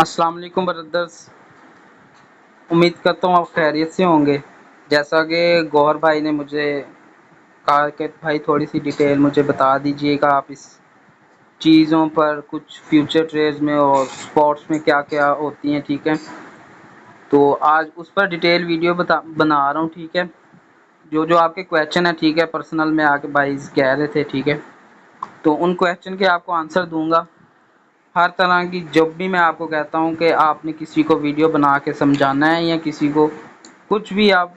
अस्सलाम वालेकुम ब्रदर्स। उम्मीद करता हूँ आप खैरियत से होंगे। जैसा कि गौहर भाई ने मुझे कहा कि भाई थोड़ी सी डिटेल मुझे बता दीजिएगा आप इस चीज़ों पर, कुछ फ्यूचर ट्रेड्स में और स्पॉट्स में क्या क्या होती हैं। ठीक है, तो आज उस पर डिटेल वीडियो बना रहा हूँ। ठीक है, जो जो आपके क्वेश्चन है, ठीक है, पर्सनल में आके भाई कह रहे थे, ठीक है, तो उन क्वेश्चन के आपको आंसर दूंगा। हर तरह की जब भी मैं आपको कहता हूँ कि आपने किसी को वीडियो बना के समझाना है या किसी को कुछ भी आप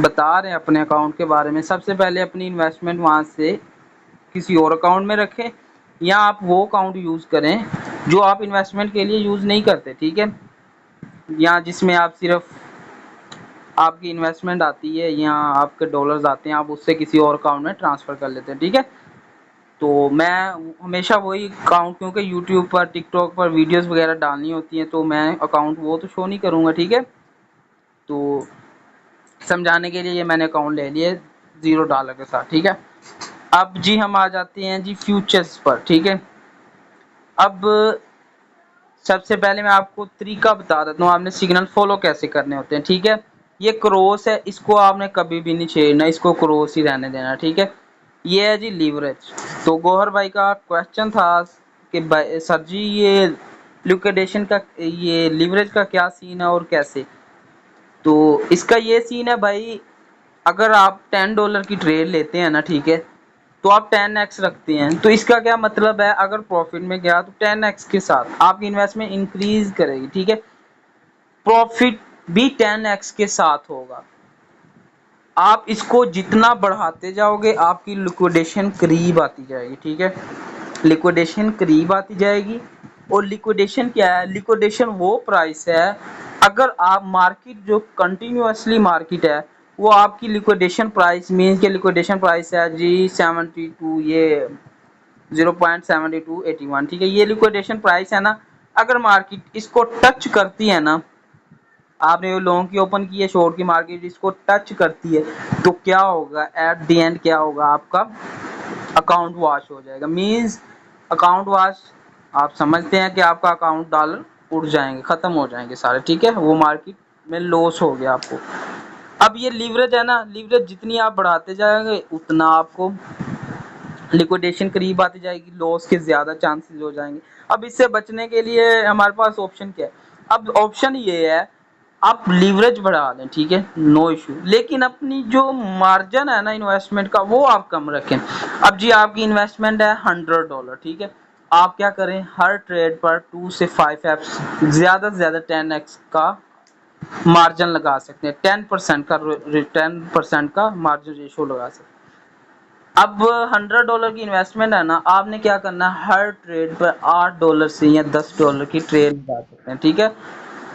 बता रहे हैं अपने अकाउंट के बारे में, सबसे पहले अपनी इन्वेस्टमेंट वहाँ से किसी और अकाउंट में रखें या आप वो अकाउंट यूज़ करें जो आप इन्वेस्टमेंट के लिए यूज़ नहीं करते। ठीक है, या जिसमें आप सिर्फ आपकी इन्वेस्टमेंट आती है या आपके डॉलर्स आते हैं, आप उससे किसी और अकाउंट में ट्रांसफ़र कर लेते हैं। ठीक है, तो मैं हमेशा वही अकाउंट, क्योंकि यूट्यूब पर टिकटॉक पर वीडियोस वगैरह डालनी होती हैं, तो मैं अकाउंट वो तो शो नहीं करूँगा। ठीक है, तो समझाने के लिए ये मैंने अकाउंट ले लिए $0 के साथ। ठीक है, अब जी हम आ जाते हैं जी फ्यूचर्स पर। ठीक है, अब सबसे पहले मैं आपको तरीका बता देता हूँ, आपने सिग्नल फॉलो कैसे करने होते हैं। ठीक है, ये क्रॉस है, इसको आपने कभी भी नहीं छेड़ना, इसको क्रॉस ही रहने देना। ठीक है, ये है जी लीवरेज। तो गौहर भाई का क्वेश्चन था कि सर जी ये लिक्विडेशन का, ये लीवरेज का क्या सीन है और कैसे। तो इसका ये सीन है भाई, अगर आप $10 की ट्रेड लेते हैं ना, ठीक है, तो आप 10x रखते हैं, तो इसका क्या मतलब है, अगर प्रॉफिट में गया तो 10x के साथ आपकी इन्वेस्टमेंट इंक्रीज करेगी। ठीक है, प्रॉफिट भी 10x के साथ होगा। आप इसको जितना बढ़ाते जाओगे आपकी लिक्विडेशन करीब आती जाएगी। ठीक है, लिक्विडेशन करीब आती जाएगी। और लिक्विडेशन क्या है, लिक्विडेशन वो प्राइस है, अगर आप मार्केट जो कंटिन्यूअसली मार्केट है वो आपकी लिक्विडेशन प्राइस मीन्स के लिक्विडेशन प्राइस है जी 72, ये 0.7281। ठीक है, ये लिक्विडेशन प्राइस है ना, अगर मार्केट इसको टच करती है ना, आपने वो लॉन्ग की ओपन की है, शॉर्ट की मार्केट इसको टच करती है, तो क्या होगा एट द एंड, क्या होगा, आपका अकाउंट वॉश हो जाएगा। मींस अकाउंट वॉश, आप समझते हैं कि आपका अकाउंट डॉलर उड़ जाएंगे, खत्म हो जाएंगे सारे। ठीक है, वो मार्केट में लॉस हो गया आपको। अब ये लीवरेज है ना, लीवरेज जितनी आप बढ़ाते जाएंगे उतना आपको लिक्विडेशन करीब आती जाएगी, लॉस के ज्यादा चांसेस हो जाएंगे। अब इससे बचने के लिए हमारे पास ऑप्शन क्या है, अब ऑप्शन ये है आप लीवरेज बढ़ा लें, ठीक है, नो इशू, लेकिन अपनी जो मार्जिन है ना इन्वेस्टमेंट का वो आप कम रखें। अब जी आपकी इन्वेस्टमेंट है $100, ठीक है, आप क्या करें, हर ट्रेड पर 2 से 5x, ज्यादा से ज्यादा 10x का मार्जिन लगा सकते हैं, 10% का 10% का मार्जिन रेशो लगा सकते हैं। अब $100 की इन्वेस्टमेंट है ना, आपने क्या करना है, हर ट्रेड पर $8 से या $10 की ट्रेड लगा सकते हैं। ठीक है,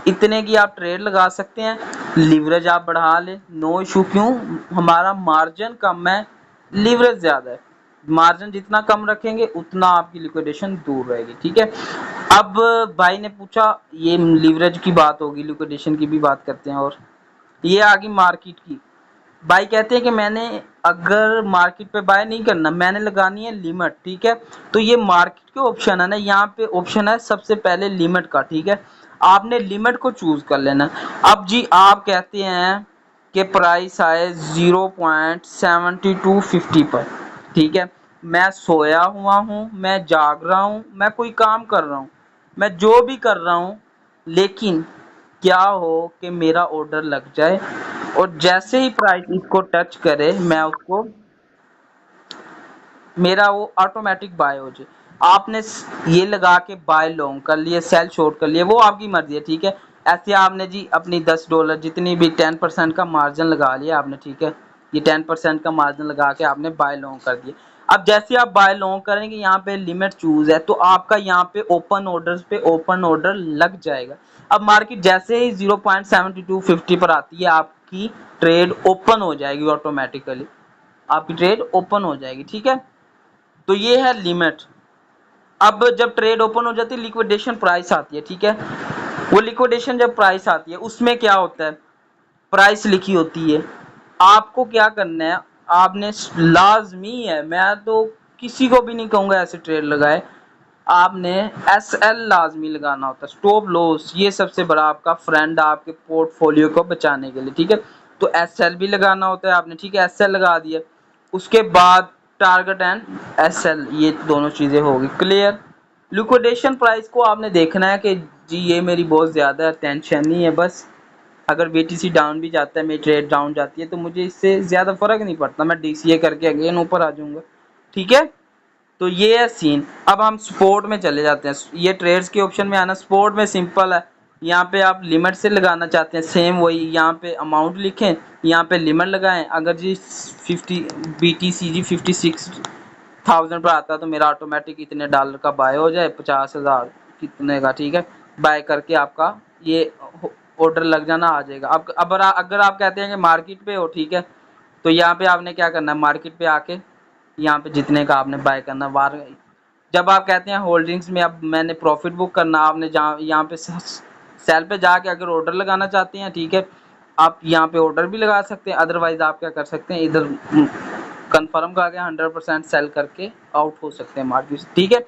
इतने की आप ट्रेड लगा सकते हैं, लीवरेज आप बढ़ा ले, नो इशू। क्यों, हमारा मार्जिन कम है, लीवरेज ज्यादा है। मार्जिन जितना कम रखेंगे उतना आपकी लिक्विडेशन दूर रहेगी। ठीक है, अब भाई ने पूछा, ये लीवरेज की बात होगी, लिक्विडेशन की भी बात करते हैं। और ये आ गई मार्केट की। भाई कहते हैं कि मैंने अगर मार्केट पे बाय नहीं करना, मैंने लगानी है लिमिट। ठीक है, तो ये मार्केट के ऑप्शन है ना, यहाँ पे ऑप्शन है सबसे पहले लिमिट का। ठीक है, आपने लिमिट को चूज कर लेना। अब जी आप कहते हैं कि प्राइस आए 0.7250 पर। ठीक है, मैं सोया हुआ हूँ, मैं जाग रहा हूँ, मैं कोई काम कर रहा हूँ, मैं जो भी कर रहा हूँ, लेकिन क्या हो कि मेरा ऑर्डर लग जाए और जैसे ही प्राइस इसको टच करे मैं उसको, मेरा वो ऑटोमेटिक बाय हो जाए। आपने ये लगा के बाय लॉन्ग कर लिए, सेल शॉर्ट कर लिए, वो आपकी मर्जी है। ठीक है, ऐसे आपने जी अपनी $10 जितनी भी 10% का मार्जिन लगा लिया आपने। ठीक है, ये 10% का मार्जिन लगा के आपने बाय लॉन्ग कर दिया। अब जैसे आप बाय लॉन्ग करेंगे, यहाँ पे लिमिट चूज है, तो आपका यहाँ पे ओपन ऑर्डर पे ओपन ऑर्डर लग जाएगा। अब मार्केट जैसे ही 0.7250 पर आती है, आपकी ट्रेड ओपन हो जाएगी, ऑटोमेटिकली आपकी ट्रेड ओपन हो जाएगी। ठीक है, तो ये है लिमिट। अब जब ट्रेड ओपन हो जाती है, लिक्विडेशन प्राइस आती है। ठीक है, वो लिक्विडेशन जब प्राइस आती है उसमें क्या होता है, प्राइस लिखी होती है, आपको क्या करना है, आपने लाजमी है, मैं तो किसी को भी नहीं कहूंगा ऐसे ट्रेड लगाए, आपने SL लाजमी लगाना होता है, स्टॉप लॉस। ये सबसे बड़ा आपका फ्रेंड आपके पोर्टफोलियो को बचाने के लिए, ठीक है। तो SL भी लगाना होता है आपने, ठीक है, SL लगा दिया। उसके बाद टारगेट एंड SL, ये दोनों चीजें होगी क्लियर। लिक्विडेशन प्राइस को आपने देखना है कि जी ये मेरी बहुत ज़्यादा टेंशन नहीं है, बस अगर BTC डाउन भी जाता है, मेरी ट्रेड डाउन जाती है, तो मुझे इससे ज़्यादा फर्क नहीं पड़ता, मैं DCA करके अगेन ऊपर आ जाऊंगा, ठीक है। तो ये है सीन। अब हम स्पोर्ट में चले जाते हैं। ये ट्रेड्स के ऑप्शन में आना, स्पोर्ट में सिंपल है। यहाँ पे आप लिमिट से लगाना चाहते हैं, सेम वही, यहाँ पे अमाउंट लिखें, यहाँ पे लिमिट लगाएं। अगर जी 50 BTC जी 56,000 पर आता है तो मेरा ऑटोमेटिक इतने डॉलर का बाय हो जाए, 50,000 कितने का, ठीक है, बाय करके आपका ये ऑर्डर लग जाना आ जाएगा। अब अगर आप कहते हैं कि मार्केट पे हो, ठीक है, तो यहाँ पे आपने क्या करना है, मार्केट पे आके यहाँ पे जितने का आपने बाय करना बार। जब आप कहते हैं होल्डिंग्स में अब मैंने प्रॉफिट बुक करना, आपने जहाँ यहाँ पे सेल पे जाके अगर ऑर्डर लगाना चाहते हैं, ठीक है, आप यहाँ पे ऑर्डर भी लगा सकते हैं। अदरवाइज आप क्या कर सकते हैं, इधर कंफर्म करके 100% सेल करके आउट हो सकते हैं मार्केट से, ठीक है।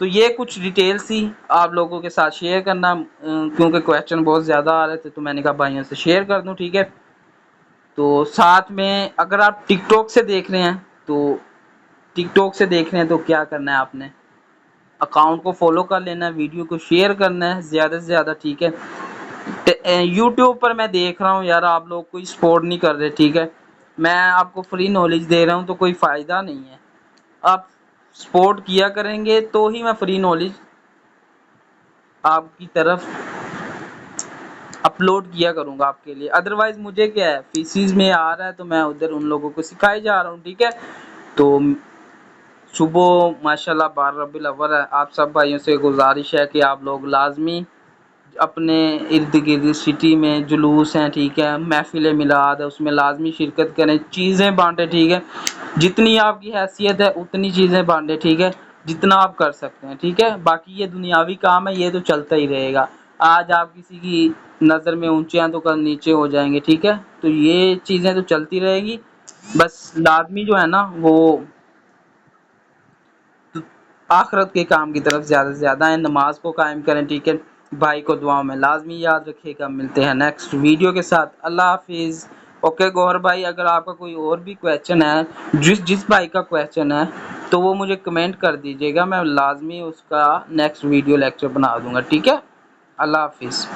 तो ये कुछ डिटेल्स ही आप लोगों के साथ शेयर करना, क्योंकि क्वेश्चन बहुत ज़्यादा आ रहे थे तो मैंने कहा भाइयों से शेयर कर दूं, ठीक है। तो साथ में अगर आप टिकटॉक से देख रहे हैं तो क्या करना है, आपने अकाउंट को फॉलो कर लेना है, वीडियो को शेयर करना है ज़्यादा से ज़्यादा, ठीक है। यूट्यूब पर मैं देख रहा हूँ यार, आप लोग कोई सपोर्ट नहीं कर रहे, ठीक है। मैं आपको फ्री नॉलेज दे रहा हूँ तो कोई फ़ायदा नहीं है। आप सपोर्ट किया करेंगे तो ही मैं फ्री नॉलेज आपकी तरफ अपलोड किया करूँगा आपके लिए। अदरवाइज मुझे क्या है, फीसिस में आ रहा है तो मैं उधर उन लोगों को सिखाई जा रहा हूँ, ठीक है। तो सुबह माशाल्लाह 12 रबीउल अव्वल है, आप सब भाइयों से गुजारिश है कि आप लोग लाजमी अपने इर्द गिर्द सिटी में जुलूस हैं, ठीक है, महफिल मिलाद है, उसमें लाजमी शिरकत करें, चीज़ें बांटें, ठीक है। जितनी आपकी हैसियत है उतनी चीज़ें बांटें, ठीक है, जितना आप कर सकते हैं, ठीक है। बाकी ये दुनियावी काम है, ये तो चलता ही रहेगा। आज आप किसी की नज़र में ऊंचे हैं तो कल नीचे हो जाएंगे, ठीक है। तो ये चीज़ें तो चलती रहेगी, बस लाजमी जो है ना वो आखिरत के काम की तरफ ज़्यादा से ज़्यादा है, नमाज को कायम करें, ठीक है। भाई को दुआओं में लाजमी याद रखिएगा। मिलते हैं नेक्स्ट वीडियो के साथ, अल्लाह हाफिज़। ओके गौहर भाई, अगर आपका कोई और भी क्वेश्चन है, जिस भाई का क्वेश्चन है, तो वो मुझे कमेंट कर दीजिएगा, मैं लाजमी उसका नेक्स्ट वीडियो लेक्चर बना दूंगा, ठीक है। अल्लाह हाफिज़।